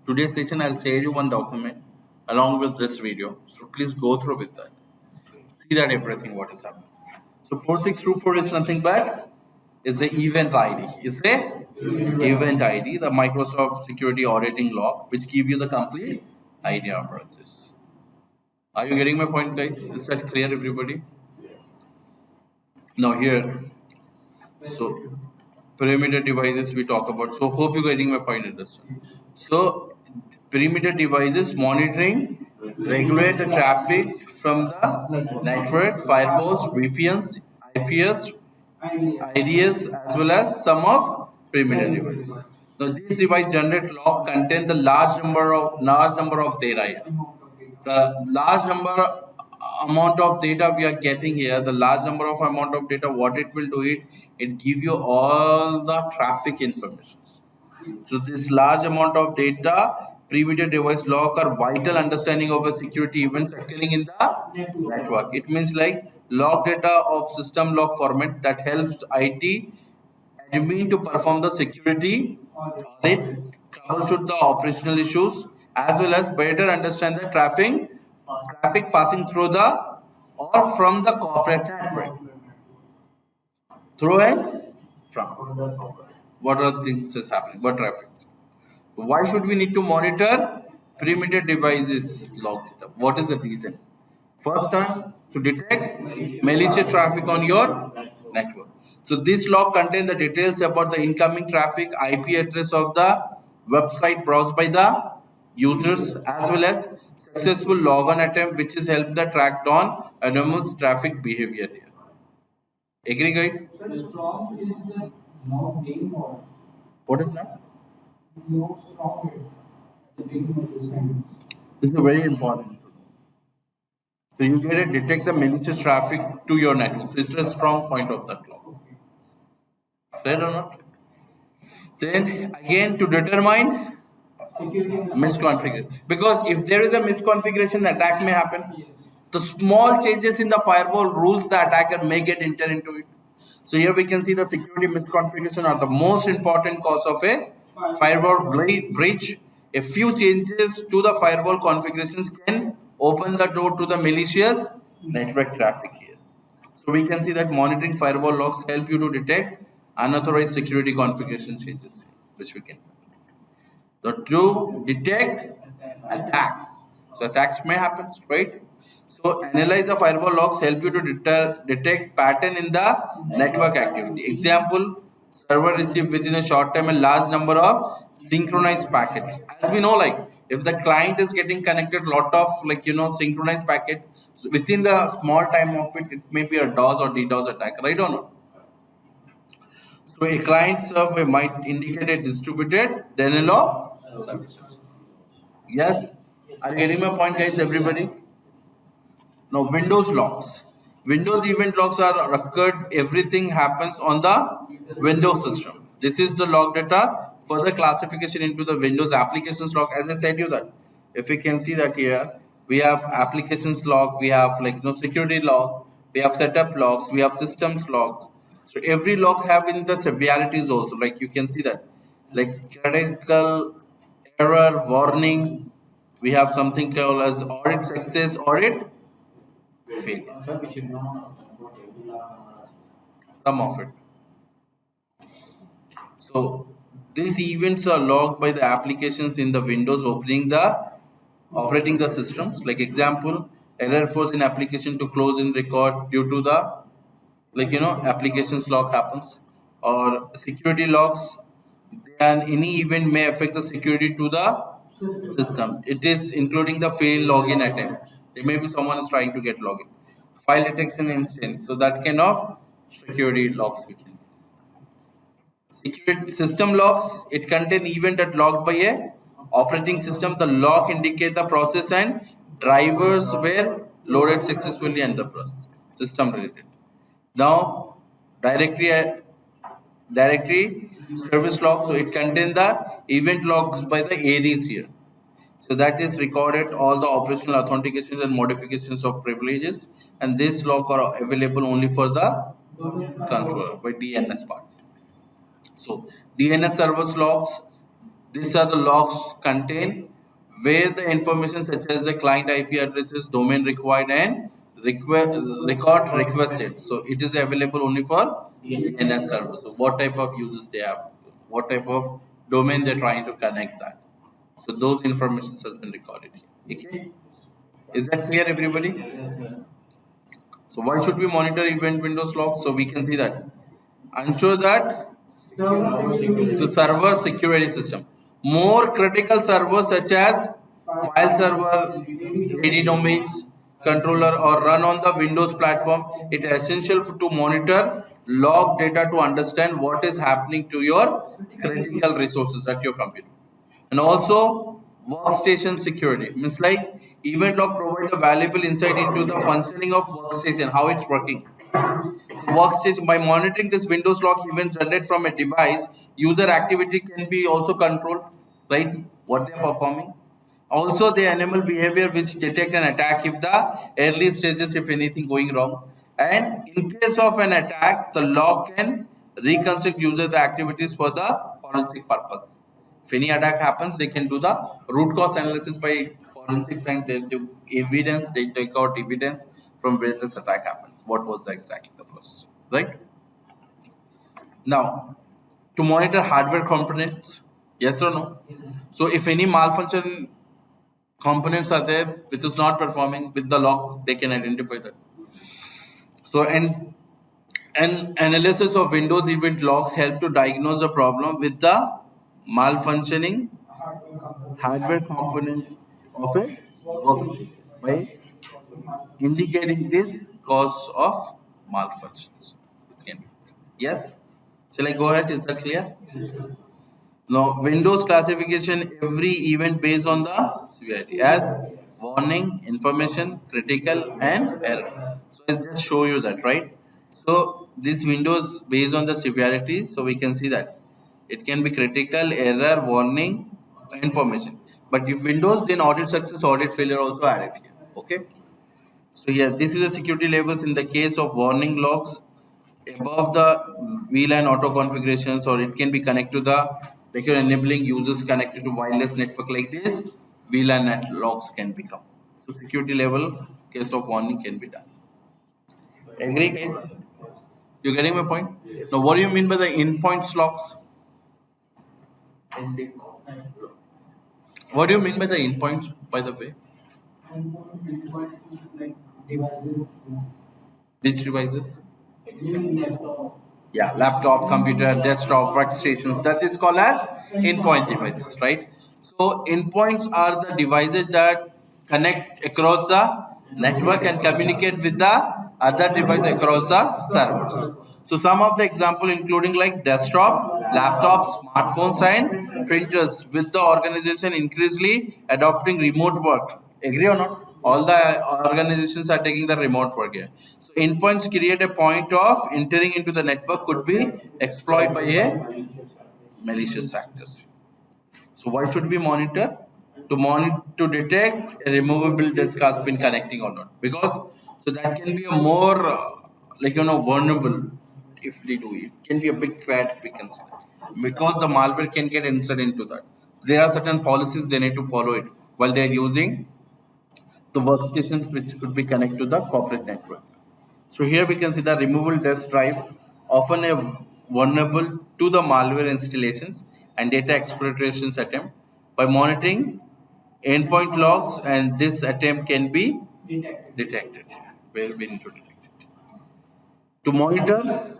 Today's session, I'll share you one document along with this video. So please go through with that. See that everything what is happening. So 4624 is nothing but is the event ID. Is the event ID, the Microsoft Security Auditing Log, which give you the complete idea about this. Are you getting my point, guys? Is that clear, everybody? Now here, so perimeter devices we talk about. So hope you're getting my point in this. So perimeter devices monitoring, regulate the traffic from the network, firewalls, VPNs, IPS, IDS, as well as some of perimeter devices. Now these devices generate log contain the large number of data here. The large amount of data we are getting here, the large number of amount of data, what it will do it give you all the traffic information. So this large amount of data, primitive device lock are vital understanding of a security events occurring in the network. It means like log data of system log format that helps IT admin to perform the security audit, troubleshoot the operational issues, as well as better understand the traffic passing through the or from the corporate network. Through and from. What are things is happening? What traffic? Why should we need to monitor perimeter devices log data? What is the reason? First time to detect malicious traffic on your network. So this log contains the details about the incoming traffic, IP address of the website browsed by the users, as well as successful logon attempt, which is help the track down anonymous traffic behavior here. Agree, guys? Sir, strong is the log name or What is that? no strong it at the beginning of the sentence. This is very important. So you get to detect the malicious traffic to your network. So it's a strong point of that log. Right or not? Then again to determine Security misconfiguration. Because if there is a misconfiguration, attack may happen. Yes. The small changes in the firewall rules, the attacker may get enter into it. So here we can see the security misconfiguration are the most important cause of a firewall breach. A few changes to the firewall configurations can open the door to the malicious network traffic here. So we can see that monitoring firewall logs help you to detect unauthorized security configuration changes, which we can. So to detect attacks. So attacks may happen, right? So analyze the firewall logs help you to detect pattern in the network activity. Example, server receive within a short time a large number of synchronized packets. As we know, like if the client is getting connected lot of synchronized packets, so within the small time of it, it may be a DOS or DDoS attack, right or not? So a client server might indicate a distributed denial of services. Yes? Are you getting my point, guys, everybody? Now, Windows logs. Windows event logs are occurred. Everything happens on the Windows system. This is the log data. Further classification into the Windows applications log. As I said you that, if you can see that here, we have applications log. We have security log. We have setup logs. We have systems logs. So every log have in the severities also. Like you can see that, like critical error warning. We have something called as audit success, audit failure. Sir, we should know about every log. Some of it. So these events are logged by the applications in the Windows operating the systems. Like example, error force in application to close in record due to the applications log happens, or security logs. And any event may affect the security to the system. It is including the failed login attempt. There may be someone is trying to get login. File detection instance. So that kind of security logs we can. Security system logs. It contain event that logged by a operating system. The log indicate the process and drivers were loaded successfully and the process system related. Now directory service log. So it contains the event logs by the ADs here. So that is recorded all the operational authentications and modifications of privileges, and this log are available only for the controller by DNS part. So DNS service logs, these are the logs contain where the information such as the client IP addresses, domain required, and record requested. So it is available only for DNS server. So what type of users they have, what type of domain they're trying to connect that. So those informations has been recorded here. Okay. Is that clear, everybody? So why should we monitor event Windows logs? So we can see that. Ensure that the server security system. More critical servers such as file server, AD domains, controller or run on the Windows platform. It is essential to monitor log data to understand what is happening to your critical resources at your computer. And also workstation security means like event log provide a valuable insight into the functioning of workstation, how it's working. Workstation, by monitoring this Windows log event generated from a device, user activity can be also controlled, right? What they are performing. Also, they enable behavior which detect an attack if the early stages, if anything going wrong. And in case of an attack, the log can reconstruct user the activities for the forensic purpose. If any attack happens, they can do the root cause analysis by forensic and they do evidence, they take out evidence from where this attack happens. What was the exactly the process, right? Now, to monitor hardware components, yes or no? So, if any malfunction components are there which is not performing with the log, they can identify that. So, and an analysis of Windows event logs help to diagnose the problem with the malfunctioning hardware component of a workstation by indicating this cause of malfunctions. Okay. Yes? Shall I go ahead? Is that clear? Now, Windows classification every event based on the severity as warning, information, critical, and error. So I'll just show you that, right? So this Windows based on the severity, so we can see that it can be critical, error, warning, information. But if Windows, then audit success, audit failure also added here. Okay. So yeah, this is the security levels in the case of warning logs above the VLAN auto configurations, or it can be connected to the, like you're enabling users connected to wireless network like this, VLAN net logs can become. So security level case of warning can be done. Agree guys? You getting my point? Now what do you mean by the endpoints logs? What do you mean by the endpoints, by the way? Endpoint is like devices, Which devices? even laptop. Yeah, laptop, computer, desktop, workstations. That is called as endpoint devices, right? So endpoints are the devices that connect across the network and communicate with the other device across the servers. So some of the example including like desktop, laptops, smartphones, and printers. With the organization increasingly adopting remote work. Agree or not? All the organizations are taking the remote work here. So endpoints create a point of entering into the network could be exploited by a malicious actors. So why should we monitor? To detect a removable disk has been connecting or not. Because so that can be a more vulnerable if we do it. Can be a big threat we can say. Because the malware can get inserted into that. There are certain policies they need to follow it while they are using the workstations which should be connected to the corporate network. So here we can see the removable disk drive, often a vulnerable to the malware installations and data exploitations attempt. By monitoring endpoint logs, and this attempt can be detected. Where we need to detect it. To monitor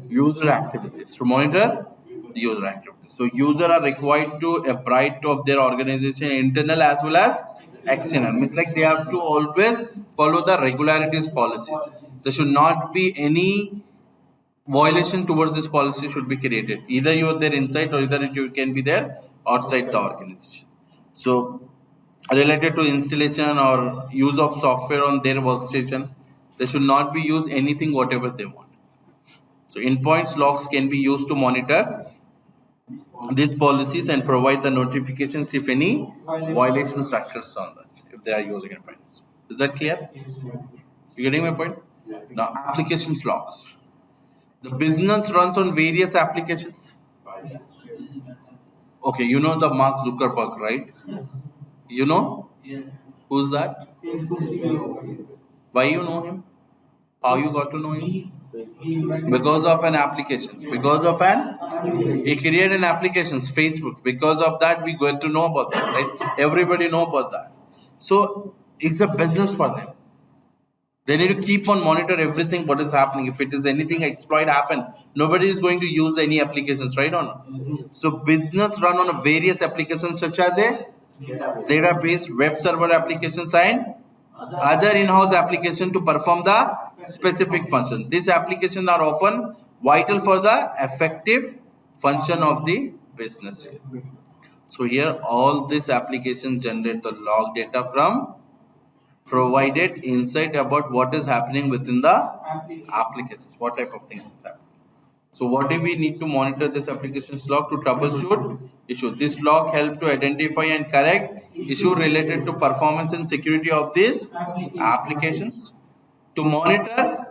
user activities. To monitor the user activities. So user are required to abide of their organization internal as well as external. Means like they have to always follow the regularities policies. There should not be any violation towards this policy should be created. Either you are there inside or either you can be there outside the organization. So related to installation or use of software on their workstation, they should not be used anything whatever they want. So endpoints logs can be used to monitor these policies and provide the notifications if any violations occurs on that if they are using endpoints. Is that clear? You getting my point? Now applications logs. The business runs on various applications. Okay, you know the Mark Zuckerberg, right? You know who's that? Why you know him? How you got to know him? Because of an application. Because of an he created an applications, Facebook. Because of that, we got to know about that, right? Everybody know about that. So it's a business for them. They need to keep on monitor everything what is happening. If it is anything exploit happen, nobody is going to use any applications, right or not? So business run on various applications such as a database, web server applications, and other in-house application to perform the specific function. These applications are often vital for the effective function of the business. So here all these applications generate the log data from provided insight about what is happening within the applications, what type of things is happening. So what do we need to monitor this applications log to troubleshoot issue? This log help to identify and correct issue related to performance and security of these applications, to monitor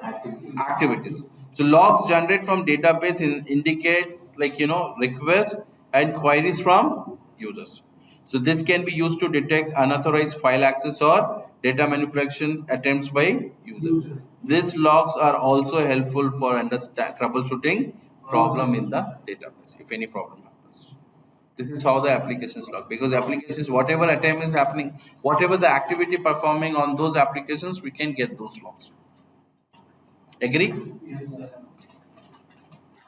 activities. So logs generate from database indicate requests and queries from users. So this can be used to detect unauthorized file access or data manipulation attempts by users. These logs are also helpful for troubleshooting problem in the database if any problem happens. This is how the applications log, because applications, whatever attempt is happening, whatever the activity performing on those applications, we can get those logs. Agree?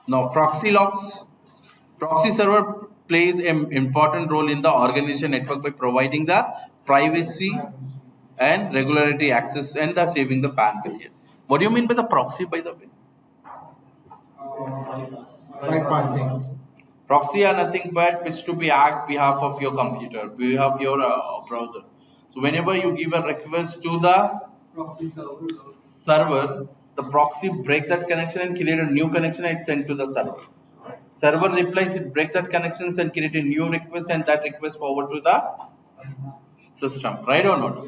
Now, proxy logs. Proxy server plays an important role in the organization network by providing the privacy and regularity access and the saving the bandwidth here. What do you mean by the proxy, by the way? Bypassing. Proxy are nothing but which to be act behalf of your computer, behalf of your browser. So whenever you give a request to the server, the proxy break that connection and create a new connection and send to the server. Server replies, it break that connections and create a new request, and that request forward to the system, right or not?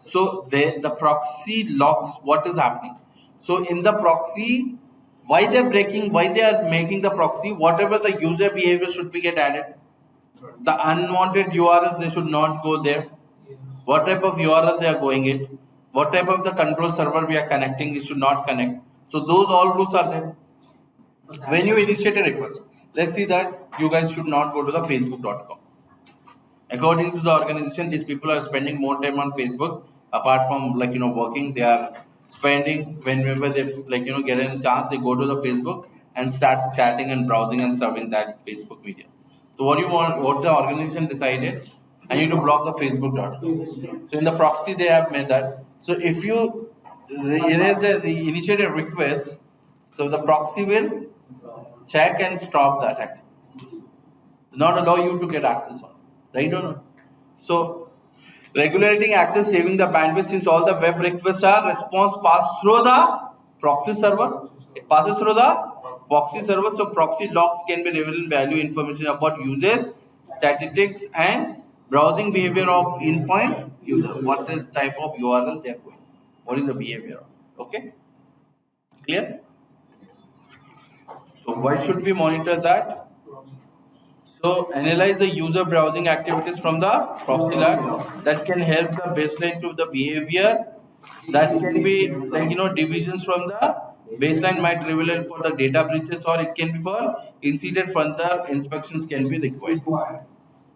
So the proxy logs what is happening. So in the proxy, why they're breaking, why they are making the proxy, whatever the user behavior should be get added. The unwanted URLs, they should not go there. What type of URL they are going it, what type of the control server we are connecting, it should not connect. So those all rules are there. When you initiate a request, let's see that you guys should not go to the facebook.com. According to the organization, these people are spending more time on Facebook apart from working. They are spending whenever they get a chance, they go to the Facebook and start chatting and browsing and serving that Facebook media. So what do you want, what the organization decided, I need to block the facebook.com. So in the proxy they have made that. So if you initiate a request, so the proxy will check and stop that activity, not allow you to get access on, right or not? So regulating access, saving the bandwidth, since all the web requests are response passed through the proxy server. It passes through the proxy server, so proxy logs can be revealing value information about users, statistics, and browsing behavior of endpoint user. What is type of URL they are going? What is the behavior of? Okay, clear? So why should we monitor that? So analyze the user browsing activities from the proxy log that can help the baseline to the behavior. That can be divisions from the baseline might reveal for the data breaches, or it can be for incident further inspections can be required.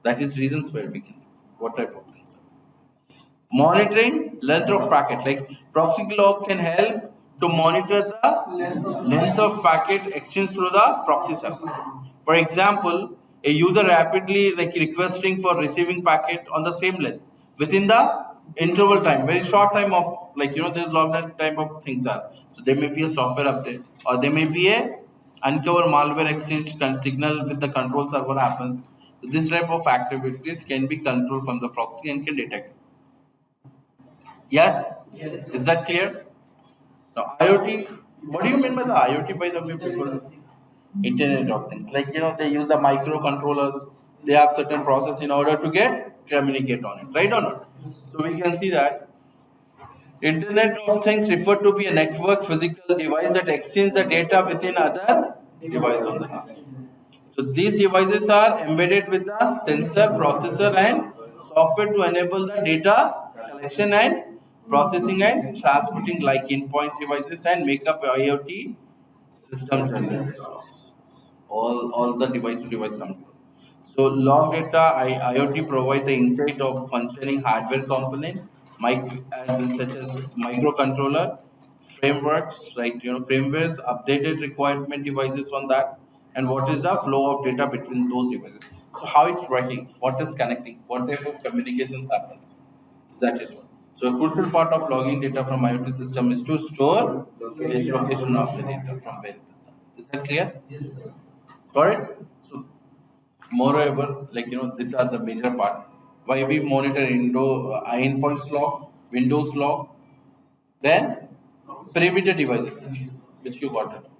That is reasons where we can what type of things. Monitoring length of packet, like proxy log can help to monitor the length of packet exchange through the proxy server. For example, a user rapidly requesting for receiving packet on the same length within the interval time, very short time of there's long time of things are. So there may be a software update, or there may be a uncover malware exchange signal with the control server happens. So this type of activities can be controlled from the proxy and can detect. Yes? Yes. Is that clear? Now, IoT, what do you mean by the IoT, by the way, people? Internet of Things. They use the microcontrollers, they have certain process in order to communicate on it, right or not? So we can see that Internet of Things refer to be a network physical device that exchanges the data within other devices on the network. So these devices are embedded with the sensor, processor, and software to enable the data collection and processing and transmitting, like endpoint devices, and make up IoT system generators. All the device to device control. So log data IoT provide the insight of functioning hardware component, such as microcontroller, frameworks, frameworks, updated requirement devices on that, and what is the flow of data between those devices. So how it's working, what is connecting, what type of communications happens. So that is what. So a crucial part of logging data from IoT system is to store this location of the data from various system. Is that clear? Yes. Got it? So moreover, these are the major part. Why we monitor endpoints log? Windows log, then perimeter devices, which you got it.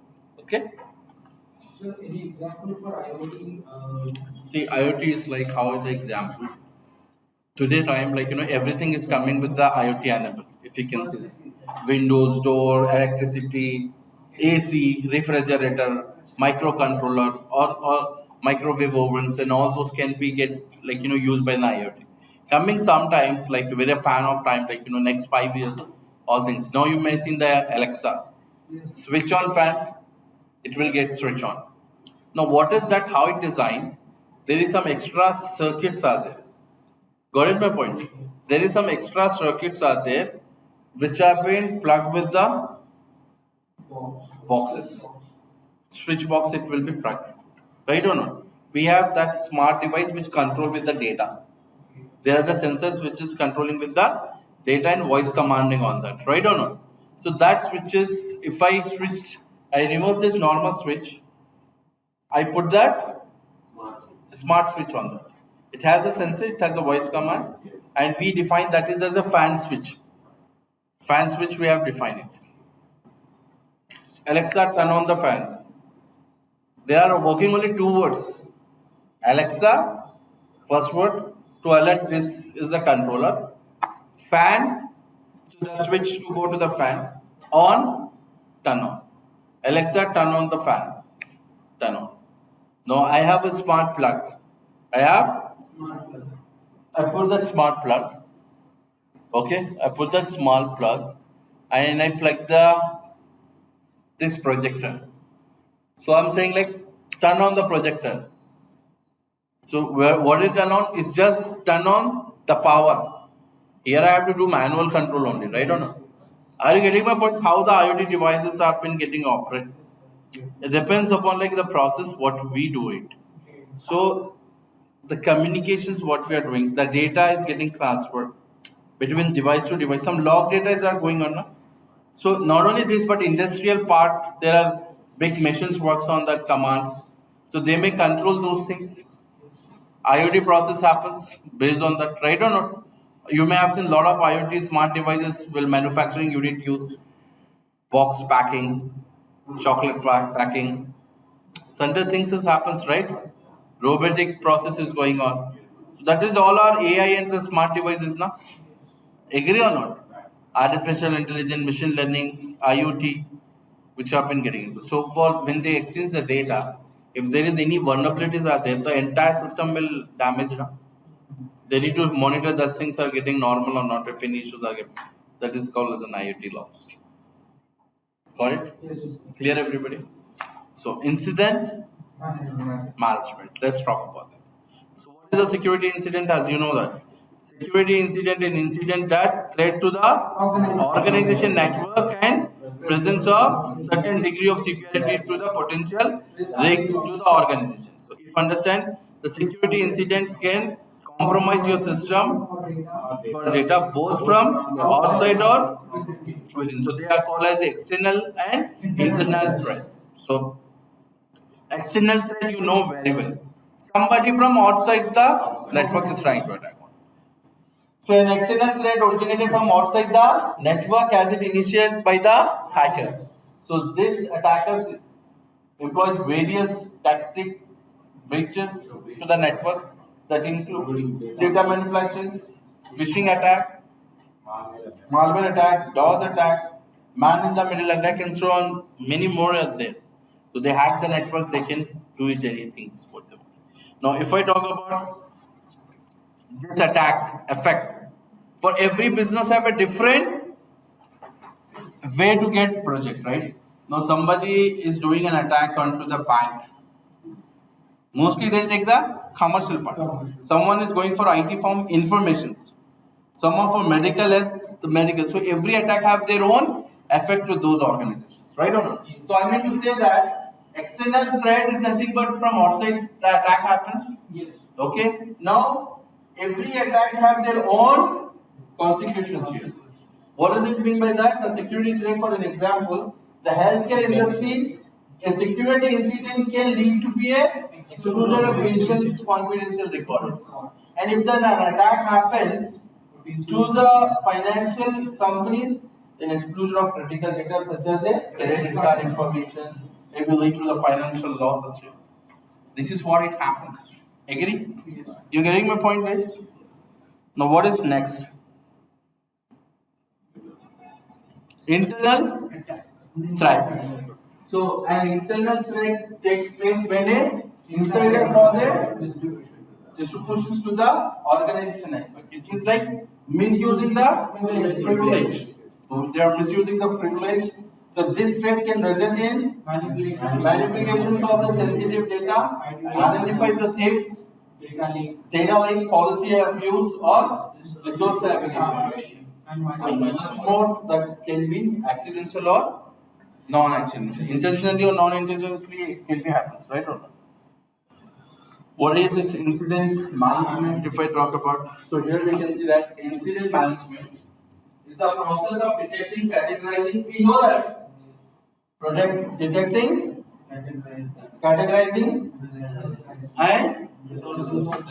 Okay. So any example for IoT? See, IoT is like how is the example? Today time, like everything is coming with the IoT enabled. If you can see, Windows, door, electricity, AC, refrigerator, microcontroller, or microwave ovens, and all those can be get like used by the IoT. Coming sometimes like with a pan of time, like next 5 years, all things. Now you may see the Alexa, Yes. switch on fan, it will get switch on. Now what is that? How it designed? There is some extra circuits are there. Got it my point? There is some extra circuits are there which have been plugged with the boxes. Switch box it will be plugged. Right or not? We have that smart device which control with the data. There are the sensors which is controlling with the data and voice commanding on that. Right or not? So that switch is, if I switch, I remove this normal switch, I put that smart switch on that. It has a sensor, it has a voice command, and we define that is as a fan switch. Fan switch we have defined it. Alexa, turn on the fan. They are working only two words. Alexa, first word to alert this is the controller. Fan, so the switch to go to the fan. On, turn on. Alexa, turn on the fan. Turn on. Now I have a smart plug. I put that smart plug. Okay, I put that small plug and I plug this projector. So I'm saying like turn on the projector. So what is turn on? It's just turn on the power. Here I have to do manual control only, right or no? Are you getting my point? How the IoT devices have been getting operated? It depends upon like the process what we do it. So the communications what we are doing, the data is getting transferred between device to device. Some log data are going on. No? So not only this, but industrial part, there are big machines works on that commands. So they may control those things. IoT process happens based on that, right or not? You may have seen a lot of IoT smart devices will manufacturing unit use, box packing, chocolate packing. Certain things is happens, right? Robotic process is going on. So that is all our AI and the smart devices now. Agree or not? Artificial intelligence, machine learning, IoT, which have been getting into. So for when they exchange the data, if there is any vulnerabilities are there, the entire system will damage now. They need to monitor that things are getting normal or not, if any issues are getting. That is called as an IoT loss. Got it? Yes. Clear everybody? So incident management. Let's talk about that. So what is a security incident? As you know that. Security incident is incident that threat to the organization network and presence of certain degree of security to the potential risks to the organization. So if you understand, the security incident can compromise your system or data both from outside or within. So they are called as external and internal threat. So external threat you know very well. Somebody from outside the network is trying to attack. So an external threat originated from outside the network as it initiated by the hackers. So this attackers employs various tactic breaches to the network that include data manipulations, phishing attack, malware attack, DOS attack, man in the middle attack, and so on. Many more are there. So they hack the network, they can do it anything what they want. Now, if I talk about this attack effect, for every business have a different way to get project, right? Now somebody is doing an attack onto the bank. Mostly they'll take the commercial part. Someone is going for IT firm informations. Someone for medical health, the medical. So every attack have their own effect with those organizations, right or not? So I mean to say that external threat is nothing but from outside the attack happens. Yes. Okay. Now every attack have their own consequences here. What does it mean by that? The security threat, for an example, the healthcare industry, a security incident can lead to be a exclusion of patient's confidential records. And if then an attack happens, To the financial companies, an explosion of critical data such as a credit card information may be linked to the financial losses. This is what it happens. Agree? You getting my point, guys? Now, what is next? Internal threats. So, an internal threat takes place when a insider causes distributions to the organization network. It is like misusing the privilege. So, they are misusing the privilege. So, this threat can result in manipulations of the sensitive data, identify the thieves, data leak, policy abuse, or resource applications. And much more that can be accidental or non-accidental. Intentionally or non-intentionally it can be happening, right or not? What is it? Incident management, if I talk about. So here we can see that incident management is a process of detecting, categorizing, we know that. Detecting, categorizing, and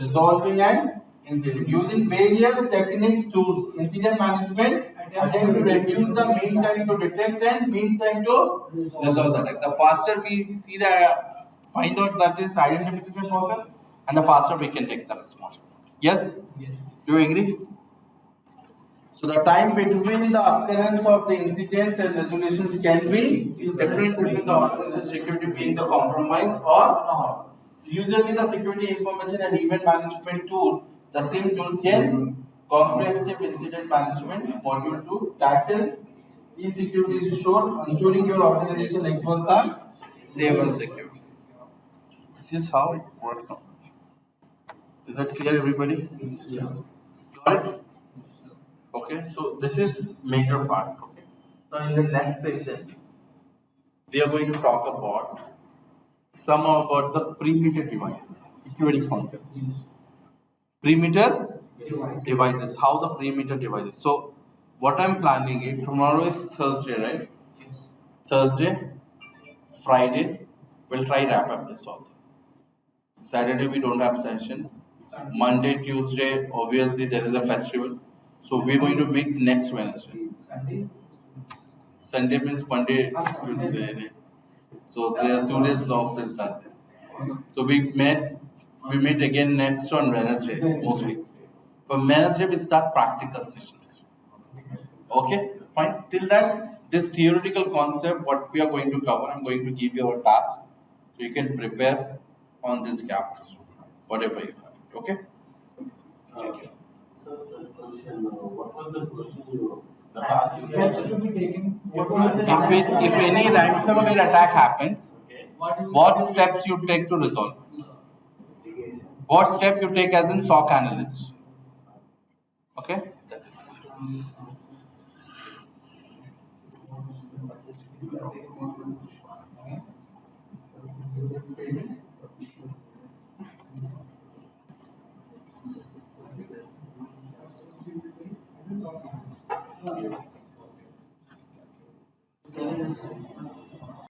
resolving an incident using various techniques tools. Incident management attempt to reduce the mean time to detect and mean time to resolve the attack. The faster we see the find out that this identification process, and the faster we can take the response. Yes? Do you agree? So the time between the occurrence of the incident and resolutions can be different between the organization security being the compromise or not. Usually the security information and event management tool, the same tool can comprehensive incident management module to tackle insecurities ensuring your organization networks are safe and secure. This is how it works on. Is that clear, everybody? Yes. Got it? Okay, so this is major part. Okay. Now in the next session, we are going to talk about some about the perimeter devices, security concept. Perimeter devices, how the perimeter devices. So what I'm planning is tomorrow is Thursday, right? Thursday, Friday, we'll try wrap up this all. Saturday we don't have session. Monday, Tuesday, obviously there is a festival. So we're going to meet next Wednesday. Sunday means Monday, Tuesday. So there are 2 days off is Sunday. So we meet again next on Wednesday mostly. From Wednesday we start practical sessions. Okay, fine. Till that, this theoretical concept, what we are going to cover, I'm going to give you a task. So you can prepare on this gap, whatever you have. Okay? Sir, the question, what was the question the task is Steps to be taken. If any ransomware attack happens, what steps you take to resolve? What step you take as in SOC analyst? Okay? That is.